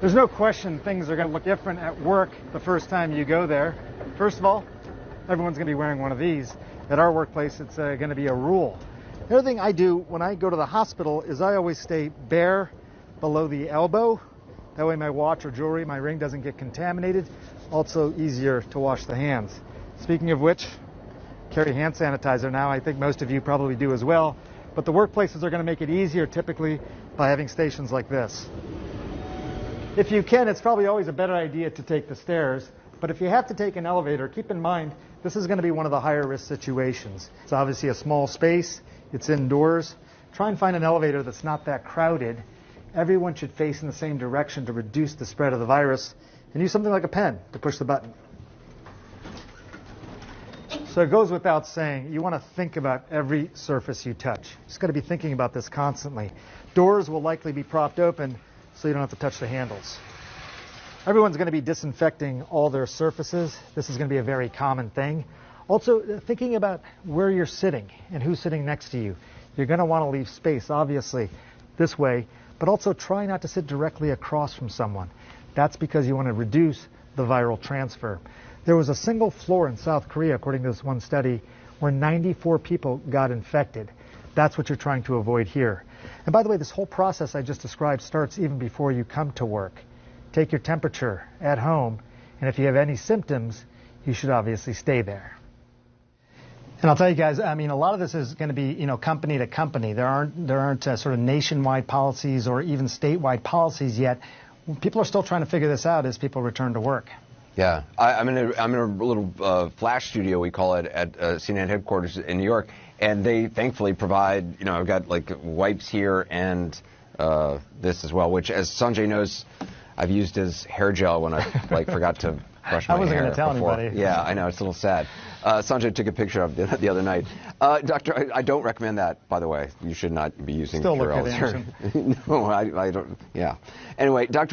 There's no question things are going to look different at work the first time you go there. First of all, everyone's going to be wearing one of these. At our workplace, it's going to be a rule. The other thing I do when I go to the hospital is I always stay bare below the elbow. That way my watch or jewelry, my ring doesn't get contaminated. Also easier to wash the hands. Speaking of which, carry hand sanitizer now. I think most of you probably do as well. But the workplaces are going to make it easier typically by having stations like this. If you can, it's probably always a better idea to take the stairs. But if you have to take an elevator, keep in mind this is going to be one of the higher risk situations. It's obviously a small space. It's indoors. Try and find an elevator that's not that crowded. Everyone should face in the same direction to reduce the spread of the virus. And use something like a pen to push the button. So it goes without saying, you want to think about every surface you touch. You just got to be thinking about this constantly. Doors will likely be propped open, so you don't have to touch the handles. Everyone's going to be disinfecting all their surfaces. This is going to be a very common thing. Also, thinking about where you're sitting and who's sitting next to you. You're going to want to leave space, obviously, this way, but also try not to sit directly across from someone. That's because you want to reduce the viral transfer. There was a single floor in South Korea, according to this one study, where 94 people got infected. That's what you're trying to avoid here. And by the way, this whole process I just described starts even before you come to work. Take your temperature at home, and if you have any symptoms, you should obviously stay there. And I'll tell you guys, I mean, a lot of this is going to be, company to company. There aren't sort of nationwide policies or even statewide policies yet. People are still trying to figure this out as people return to work. Yeah, I'm in a little flash studio, we call it, at CNN headquarters in New York, and they thankfully provide, I've got like wipes here and this as well, which, as Sanjay knows, I've used as hair gel when I forgot to brush my hair. I wasn't going to tell anybody. Yeah, I know, it's a little sad. Sanjay took a picture of it the other night. Doctor, I don't recommend that, by the way. You should not be using Still Purell. look at it. No, I don't. Yeah. Anyway, Dr.